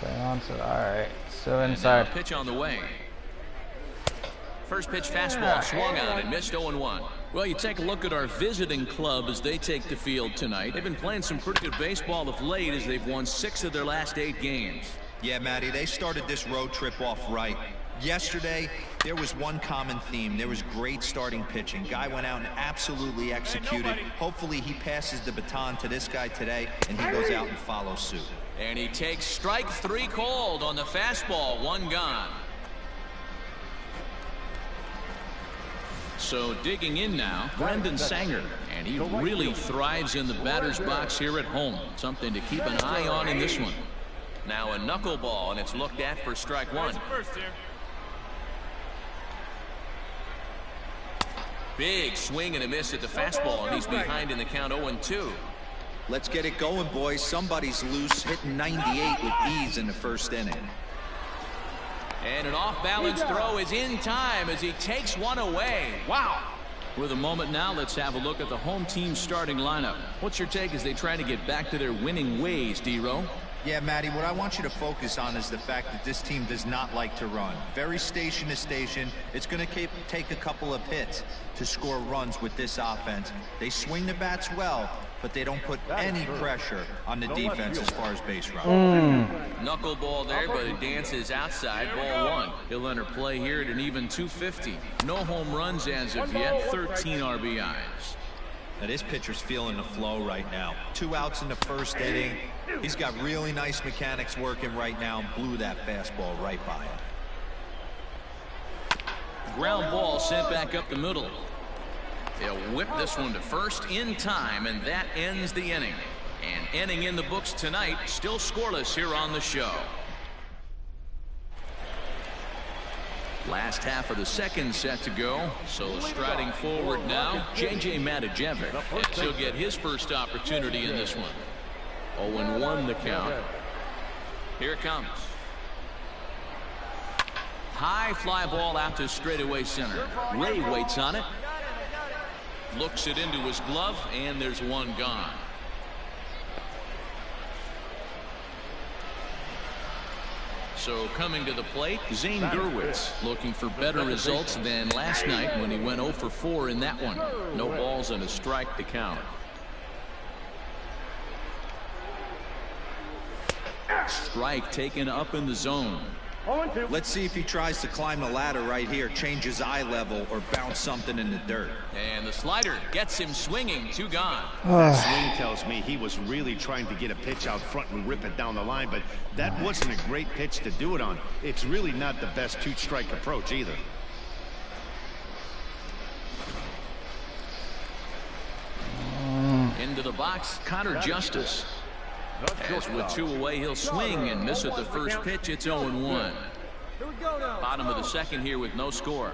All right. So inside. Pitch on the way. First pitch fastball swung on and missed 0-1. Well, you take a look at our visiting club as they take the field tonight. They've been playing some pretty good baseball of late as they've won 6 of their last 8 games. Yeah, Matty, they started this road trip off right. Yesterday, there was one common theme. There was great starting pitching. Guy went out and absolutely executed. Hopefully, he passes the baton to this guy today, and he goes out and follows suit. And he takes strike 3 called on the fastball. 1 gone. So digging in now, Brendan Sanger, and he really thrives in the batter's box here at home. Something to keep an eye on in this one. Now a knuckleball, and it's looked at for strike 1. Big swing and a miss at the fastball, and he's behind in the count 0-2. Let's get it going, boys. Somebody's loose, hitting 98 with ease in the first inning. And an off-balance throw is in time as he takes one away. Wow. With a moment now, let's have a look at the home team starting lineup. What's your take as they try to get back to their winning ways, D-Row? Yeah, Matty, what I want you to focus on is the fact that this team does not like to run. Very station to station. It's going to take a couple of hits to score runs with this offense. They swing the bats well, but they don't put any pressure on the defense as far as base running. Knuckleball there, but it dances outside. Ball one. He'll enter play here at an even 250. No home runs as of yet. 13 RBIs. Now this pitcher's feeling the flow right now. 2 outs in the first inning. He's got really nice mechanics working right now and blew that fastball right by him. Ground ball sent back up the middle. They'll whip this one to first in time, and that ends the inning. And inning in the books tonight, still scoreless here on the show. Last half of the second set to go. So striding forward now, J.J. Matijevic. And he'll get his first opportunity in this one. 0-1 the count. Here it comes. High fly ball out to straightaway center. Ray waits on it. Looks it into his glove, and there's one gone. So coming to the plate, Zane Gurwitz looking for better results than last night when he went 0 for 4 in that one. No balls and a strike to count. Strike taken up in the zone. Let's see if he tries to climb the ladder right here, change his eye level, or bounce something in the dirt. And the slider gets him swinging. 2 gone. That swing tells me he was really trying to get a pitch out front and rip it down the line, but that wasn't a great pitch to do it on. It's really not the best 2-strike approach either. Into the box, Connor Justice. As with 2 away, he'll swing and miss at the first pitch. It's 0-1. Bottom of the second here with no score.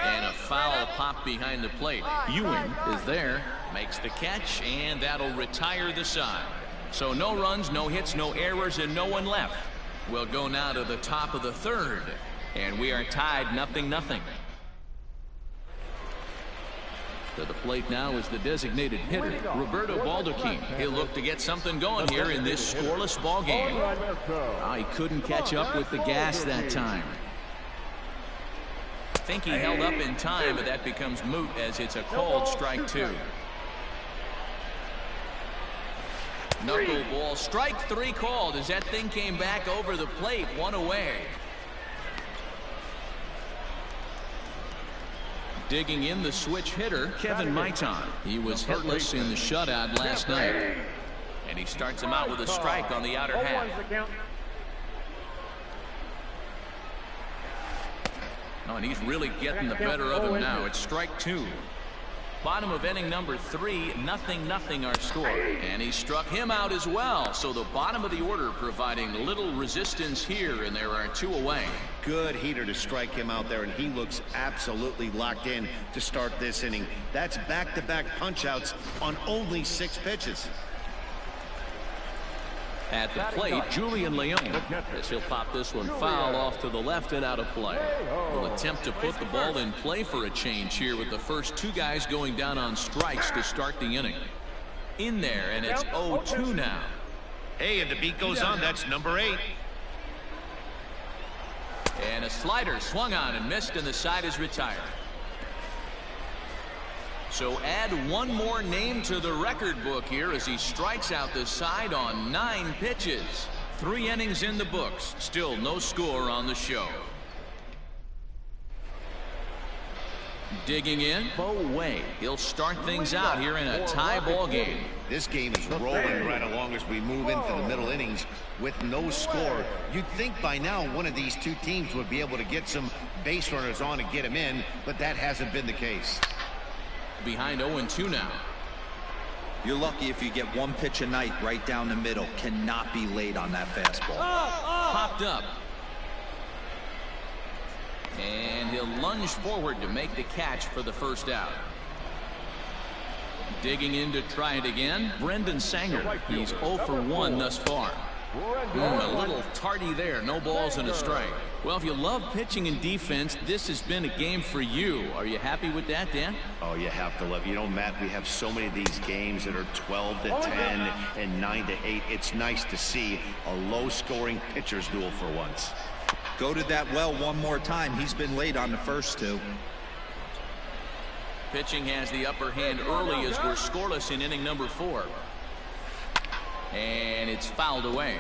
And a foul pop behind the plate. Ewing is there, makes the catch, and that'll retire the side. So no runs, no hits, no errors, and no one left. We'll go now to the top of the third, and we are tied 0-0. To the plate now is the designated hitter, Roberto Baldacchini. He'll look to get something going here in this scoreless ball game. He couldn't catch up with the gas that time. I think he held up in time, but that becomes moot as it's a called strike 2. Knuckleball, strike 3 called as that thing came back over the plate, 1 away. Digging in the switch hitter, Kevin Maitan. He was hitless in the shutout last night. And he starts him out with a strike on the outer half. Oh, and he's really getting the better of him now. It's strike 2. Bottom of inning number 3, 0-0 our score. And he struck him out as well. So the bottom of the order providing little resistance here, and there are 2 away. Good heater to strike him out there, and he looks absolutely locked in to start this inning. That's back-to-back punch-outs on only 6 pitches. At the plate, Julian Leon. As he'll pop this one foul off to the left and out of play. Will attempt to put the ball in play for a change here with the first 2 guys going down on strikes to start the inning. In there, and it's 0-2 now. Hey, and the beat goes on. That's number 8. And a slider swung on and missed, and the side is retired. So add 1 more name to the record book here as he strikes out the side on 9 pitches. 3 innings in the books. Still no score on the show. Digging in, Bo Way. He'll start things out here in a tie ball game. This game is rolling right along as we move into the middle innings with no score. You'd think by now one of these 2 teams would be able to get some base runners on and get them in, but that hasn't been the case. Behind 0-2 now. You're lucky if you get 1 pitch a night right down the middle. Cannot be late on that fastball. Popped up. And he'll lunge forward to make the catch for the first out. Digging in to try it again, Brendan Sanger. He's 0 for 1 thus far. A little tardy there. No balls and a strike. Well, if you love pitching and defense, this has been a game for you. Are you happy with that, Dan? Oh, you have to love. You know, Matt, we have so many of these games that are 12-10 and 9-8. It's nice to see a low-scoring pitcher's duel for once. Go to that well one more time. He's been late on the first two. Pitching has the upper hand early as we're scoreless in inning number 4. And it's fouled away.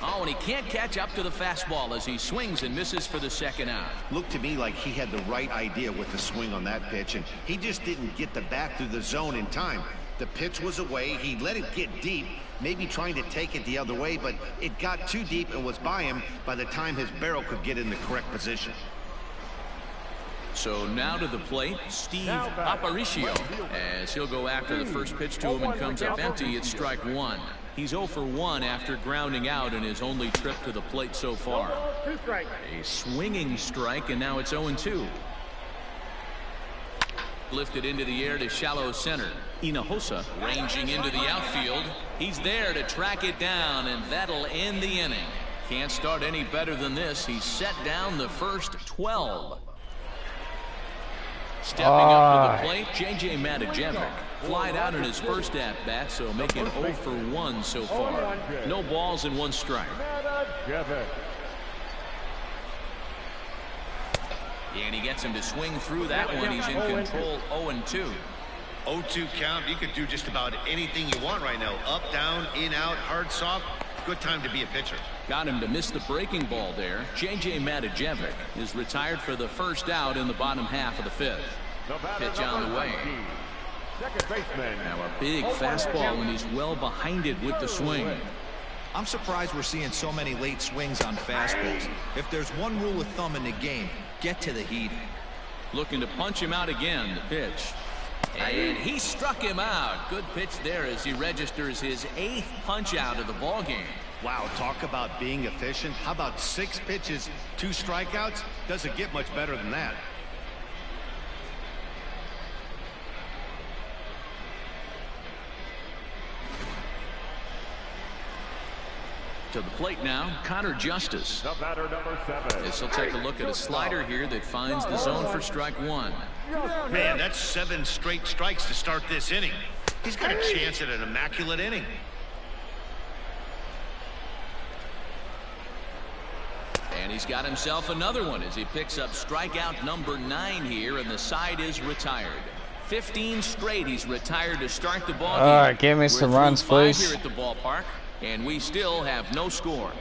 Oh, and he can't catch up to the fastball as he swings and misses for the second out. Looked to me like he had the right idea with the swing on that pitch, and he just didn't get the bat through the zone in time. The pitch was away. He let it get deep, maybe trying to take it the other way, but it got too deep and was by him by the time his barrel could get in the correct position. So now to the plate, Steve Aparicio, as he'll go after the first pitch to him and comes up empty. It's strike 1. He's 0 for 1 after grounding out in his only trip to the plate so far. A swinging strike, and now it's 0-2. Lifted into the air to shallow center. Hinojosa ranging into the outfield. He's there to track it down, and that'll end the inning. Can't start any better than this. He's set down the first 12. Stepping up to the plate, J.J. Matijevic flied out in his first at-bat, so making 0 for 1 so far. No balls and 1 strike. And he gets him to swing through that one. He's in control, 0-2. 0-2 count. You could do just about anything you want right now. Up, down, in, out, hard, soft. Good time to be a pitcher. Got him to miss the breaking ball there. J.J. Matijevic is retired for the first out in the bottom half of the 5th. Pitch on the way. Now a big fastball, and he's well behind it with the swing. I'm surprised we're seeing so many late swings on fastballs. If there's one rule of thumb in the game, get to the heat. Looking to punch him out again. The pitch. And he struck him out. Good pitch there as he registers his 8th punch out of the ball game. Wow, talk about being efficient. How about 6 pitches, 2 strikeouts? Doesn't get much better than that. To the plate now, Connor Justice. The batter, number 7. This will take a look at a slider here that finds the zone for strike 1. Man, that's 7 straight strikes to start this inning. He's got a chance at an immaculate inning. And he's got himself another one as he picks up strikeout number 9 here, and the side is retired. 15 straight he's retired to start the ball game. All right, give me some runs, please. Here at the ballpark, and we still have no score.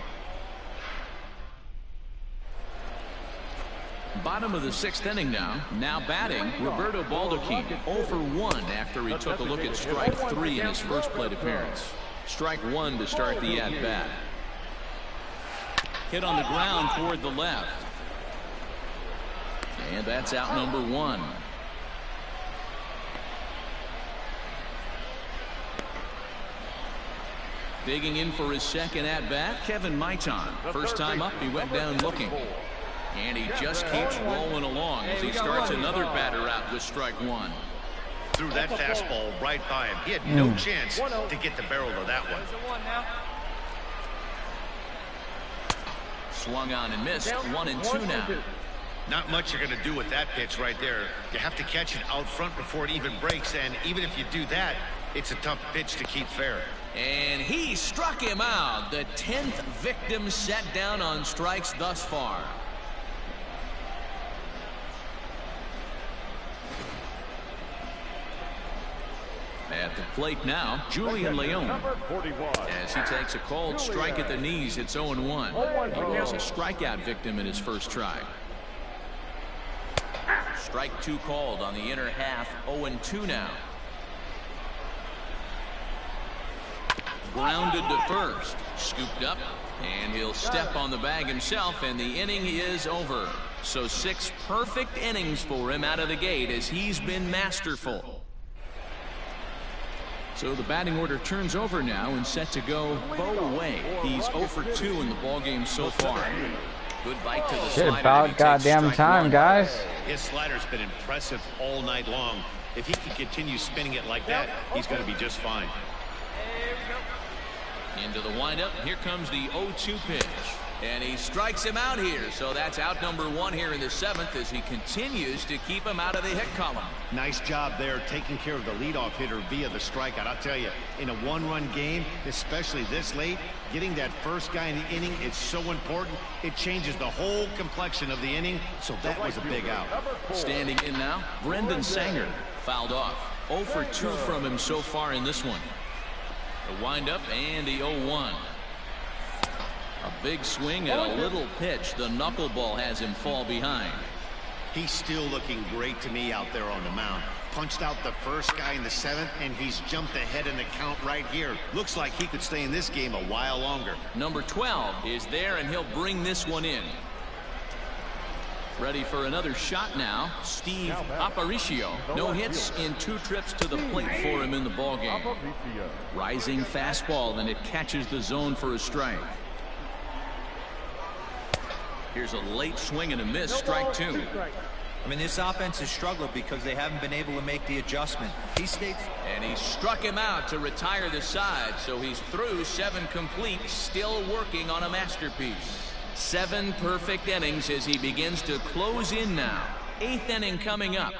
Bottom of the 6th inning now. Now batting, Roberto Baldacchini, 0 for 1 after he took a look at strike 3 in his first plate appearance. Strike 1 to start the at-bat. Hit on the ground toward the left. And that's out number 1. Digging in for his second at-bat, Kevin Maitan. First time up, he went down looking. And he just keeps rolling along as he starts another batter out with strike 1. Threw that fastball right by him. He had no chance to get the barrel of that one. Swung on and missed. 1-2 now. Not much you're going to do with that pitch right there. You have to catch it out front before it even breaks, and even if you do that, it's a tough pitch to keep fair. And he struck him out. The 10th victim set down on strikes thus far. At the plate now, Julian Leon, as he takes a called strike at the knees. It's 0-1. He was a strikeout victim in his first try. Strike 2 called on the inner half. 0-2 now. Grounded to first, scooped up, and he'll step on the bag himself, and the inning is over. So 6 perfect innings for him out of the gate as he's been masterful. So the batting order turns over now and set to go Bo Wei. He's 0 for 2 in the ballgame so far. Good bite to the slider. About goddamn time, guys. His slider's been impressive all night long. If he can continue spinning it like that, he's going to be just fine. Into the windup. Here comes the 0-2 pitch. And he strikes him out here. So that's out number 1 here in the 7th as he continues to keep him out of the hit column. Nice job there taking care of the leadoff hitter via the strikeout. I'll tell you, in a one-run game, especially this late, getting that first guy in the inning is so important. It changes the whole complexion of the inning. So that was a big out. Standing in now, Brendan Sanger fouled off. 0 for 2 from him so far in this one. The windup and the 0-1. A big swing and a little pitch. The knuckleball has him fall behind. He's still looking great to me out there on the mound. Punched out the first guy in the 7th, and he's jumped ahead in the count right here. Looks like he could stay in this game a while longer. Number 12 is there, and he'll bring this one in. Ready for another shot now. Steve Aparicio. No hits in 2 trips to the plate for him in the ballgame. Rising fastball, and it catches the zone for a strike. Here's a late swing and a miss. Strike 2. I mean, this offense has struggled because they haven't been able to make the adjustment. He states, and he struck him out to retire the side, so he's through 7 complete, still working on a masterpiece. 7 perfect innings as he begins to close in now. 8th inning coming up.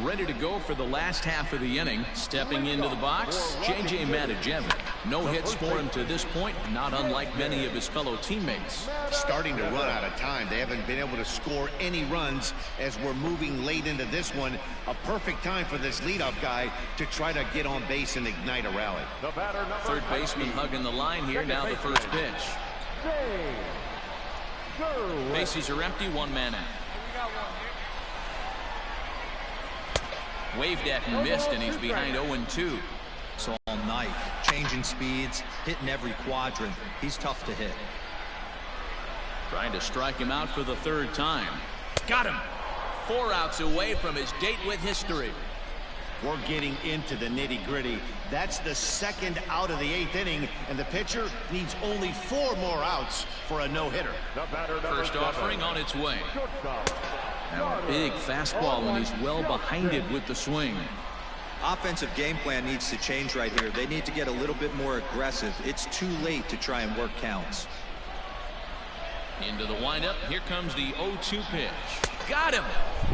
Ready to go for the last half of the inning. Stepping into the box, J.J. Matijevic. No hits for him to this point, not unlike many of his fellow teammates. Starting to run out of time. They haven't been able to score any runs as we're moving late into this one. A perfect time for this leadoff guy to try to get on base and ignite a rally. Third baseman hugging the line here. Now the first pitch. Bases are empty. 1 man out. Waved at and missed, and he's behind 0-2. So all night, changing speeds, hitting every quadrant. He's tough to hit. Trying to strike him out for the 3rd time. Got him. 4 outs away from his date with history. We're getting into the nitty-gritty. That's the 2nd out of the 8th inning, and the pitcher needs only 4 more outs for a no-hitter. First offering on its way. Now a big fastball, and he's well behind it with the swing. Offensive game plan needs to change right here. They need to get a little bit more aggressive. It's too late to try and work counts. Into the windup. Here comes the 0-2 pitch. Got him.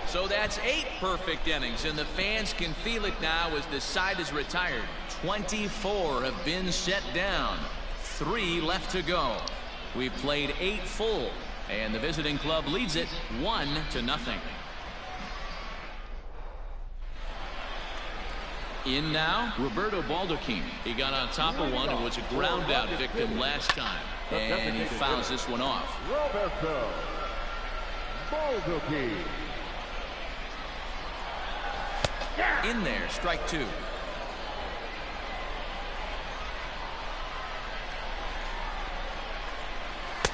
So that's 8 perfect innings, and the fans can feel it now as the side is retired. 24 have been set down. 3 left to go. We've played 8 full, and the visiting club leads it 1-0. In now, Roberto Baldacchini. He got on top of one and was a ground out victim last time, and he fouls this one off. Roberto Baldacchini. In there, strike 2.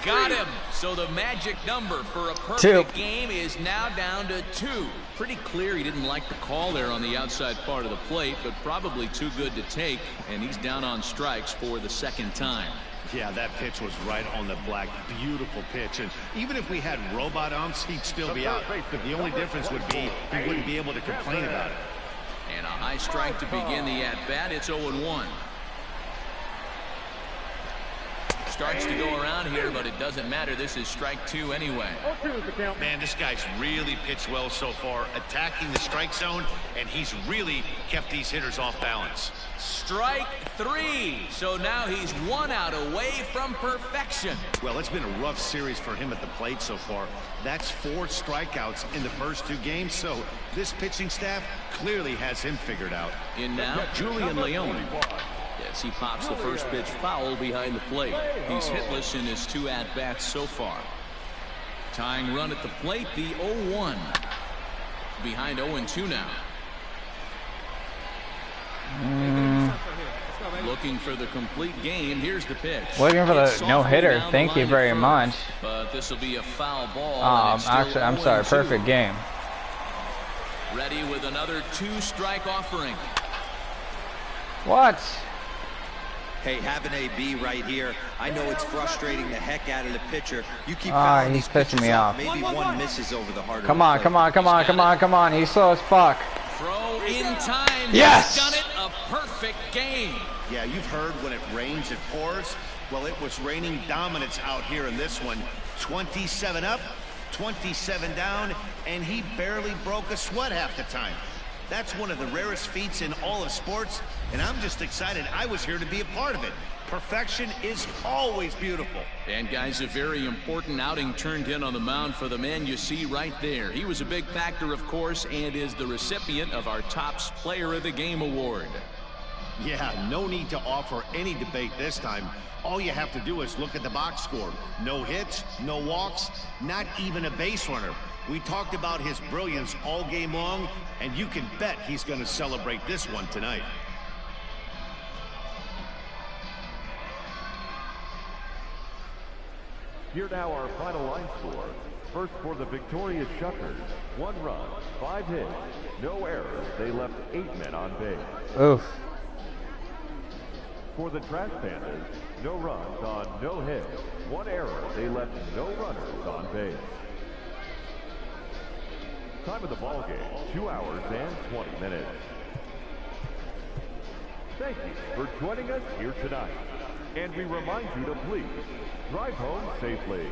Got him. So the magic number for a perfect game is now down to 2. Pretty clear he didn't like the call there on the outside part of the plate, but probably too good to take, and he's down on strikes for the 2nd time. Yeah, that pitch was right on the black. Beautiful pitch. And even if we had robot umps, he'd still be out. The only difference would be he wouldn't be able to complain about it. And a high strike to begin the at-bat. It's 0-1. Starts to go around here, but it doesn't matter. This is strike 2 anyway. Man, this guy's really pitched well so far, attacking the strike zone, and he's really kept these hitters off balance. Strike 3. So now he's 1 out away from perfection. Well, it's been a rough series for him at the plate so far. That's 4 strikeouts in the first 2 games, so this pitching staff clearly has him figured out. In now, Julian Leone. Yes, he pops the first pitch foul behind the plate. He's hitless in his 2 at-bats so far. Tying run at the plate, the 0-1. Behind 0-2 now. Looking for the complete game. Here's the pitch. Looking for the no-hitter. Thank you very much. But this will be a foul ball. Actually, I'm sorry. Perfect game. Ready with another 2-strike offering. What? Hey, have an AB right here. I know it's frustrating the heck out of the pitcher. You keep he's pissing me off. Maybe one misses over the heart. Come on, come on, come on, come on, come on. He's slow as fuck. Throw in time. Yes! He's done it. A perfect game. Yeah, you've heard when it rains, it pours. Well, it was raining dominance out here in this one. 27 up, 27 down, and he barely broke a sweat half the time. That's one of the rarest feats in all of sports, and I'm just excited I was here to be a part of it. Perfection is always beautiful. And guys, a very important outing turned in on the mound for the man you see right there. He was a big factor, of course, and is the recipient of our Topps Player of the Game award. Yeah, no need to offer any debate this time. All you have to do is look at the box score. No hits, no walks, not even a base runner. We talked about his brilliance all game long, and you can bet he's going to celebrate this one tonight. Here now our final line score. First for the victorious Shuckers, 1 run, 5 hits, no errors. They left 8 men on base. Oof. For the Trash Pandas, no runs on no hits, 1 error. They left no runners on base. Time of the ball game, 2 hours and 20 minutes. Thank you for joining us here tonight. And we remind you to please drive home safely.